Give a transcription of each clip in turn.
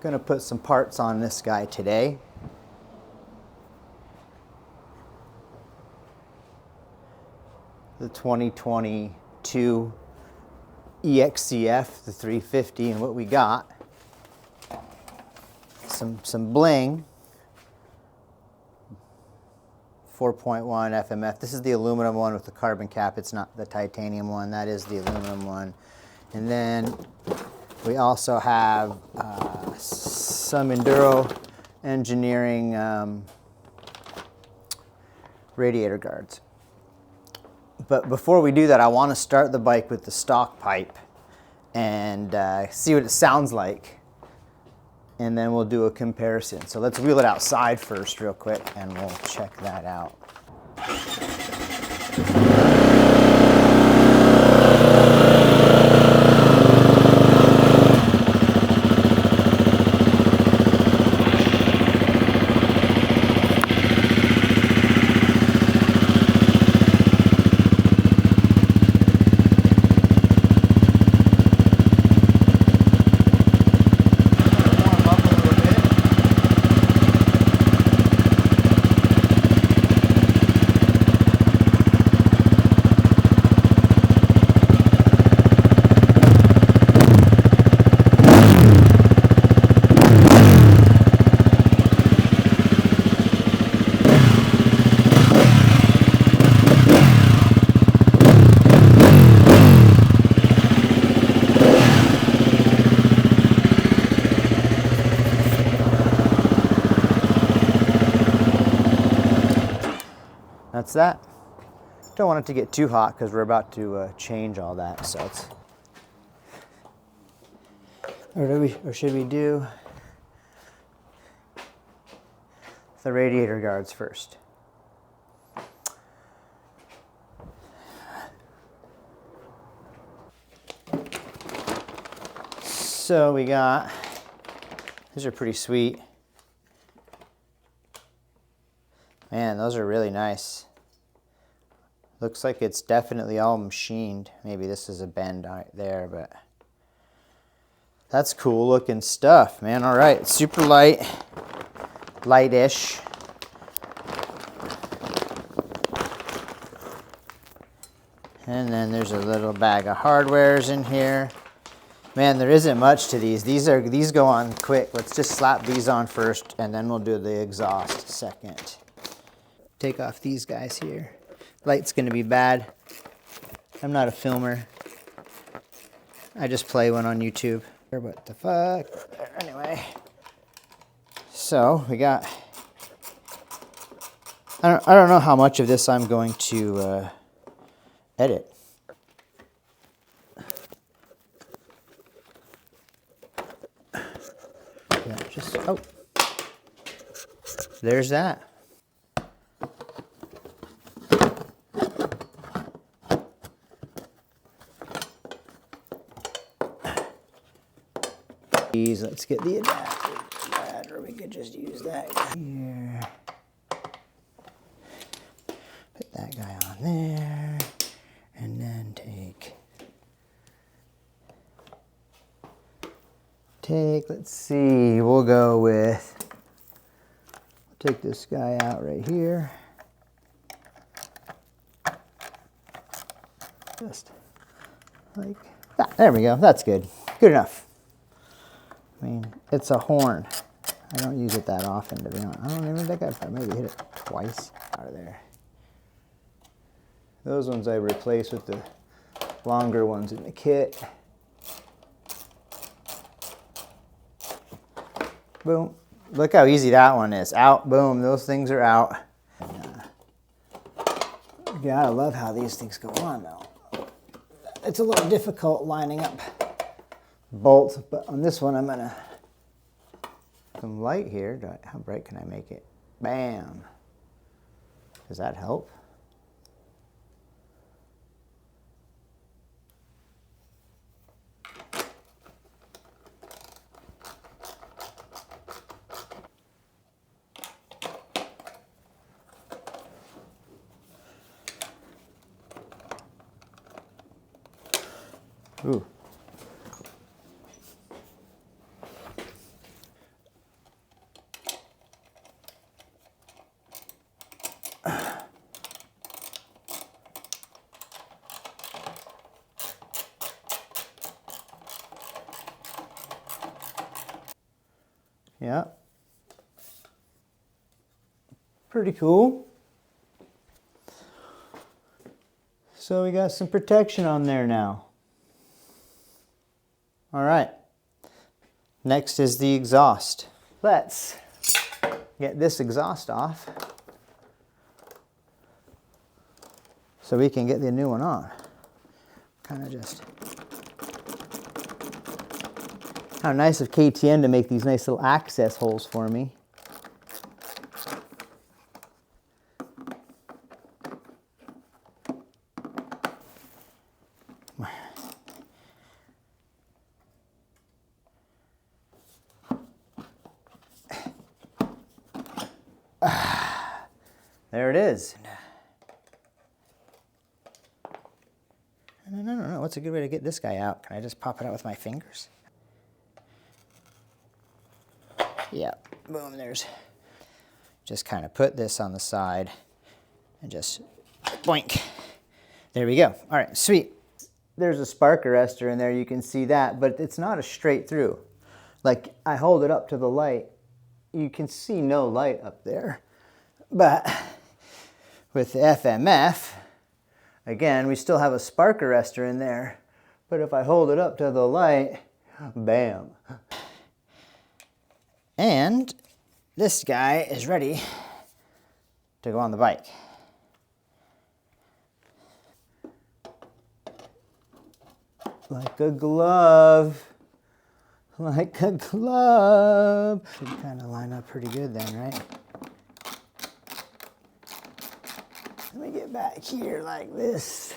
Gonna put some parts on this guy today. The 2022 Excf, the 350, and what we got, some bling, 4.1 FMF. This is the aluminum one with the carbon cap. It's not the titanium one. That is the aluminum one. And then we also have some Enduro Engineering radiator guards. But before we do that, I want to start the bike with the stock pipe and see what it sounds like. And then we'll do a comparison. So let's wheel it outside first real quick and we'll check that out. That's that. Don't want it to get too hot because we're about to change all that. So it's, or should we do the radiator guards first? So we got, these are pretty sweet. Man, those are really nice. Looks like it's definitely all machined. Maybe this is a bend right there, but that's cool looking stuff, man. All right, it's super light, light-ish. And then there's a little bag of hardwares in here. Man, there isn't much to these. These go on quick. Let's just slap these on first, and then we'll do the exhaust second. Take off these guys here. Light's gonna be bad. I'm not a filmer. I just play one on YouTube. What the fuck? Anyway. So we got, I don't know how much of this I'm going to edit. Yeah, just, oh. There's that. Let's get the adapter, or we could just use that here. Put that guy on there, and then let's see, we'll go with, take this guy out right here. Just like that. There we go, that's good. Good enough. I mean, it's a horn. I don't use it that often, to be honest. I don't even think I've maybe hit it twice out of there. Those ones I replace with the longer ones in the kit. Boom. Look how easy that one is. Out, boom, those things are out. And, you gotta love how these things go on, though. It's a little difficult lining up bolts, but on this one I'm gonna, some light here. How bright can I make it? Bam. Does that help? Ooh. Yeah. Pretty cool. So we got some protection on there now. All right. Next is the exhaust. Let's get this exhaust off so we can get the new one on. Kind of just... How nice of KTN to make these nice little access holes for me. There it is. No. What's a good way to get this guy out? Can I just pop it out with my fingers? Yeah, boom, there's... Just kind of put this on the side and just boink. There we go. All right, sweet. There's a spark arrestor in there, you can see that, but it's not a straight through. Like, I hold it up to the light, you can see no light up there. But with the FMF, again, we still have a spark arrestor in there, but if I hold it up to the light, bam. And this guy is ready to go on the bike. Like a glove, like a glove. Should kind of line up pretty good then, right? Let me get back here like this.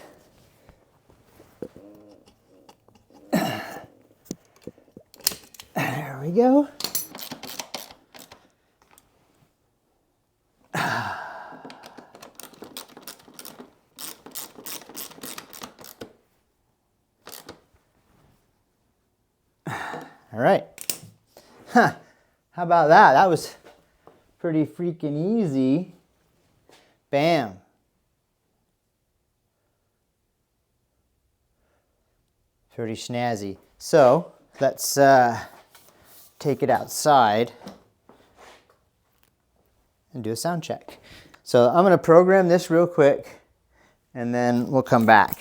There we go. All right. Huh. How about that? That was pretty freaking easy. Bam. Pretty snazzy. So let's take it outside and do a sound check. So I'm going to program this real quick and then we'll come back.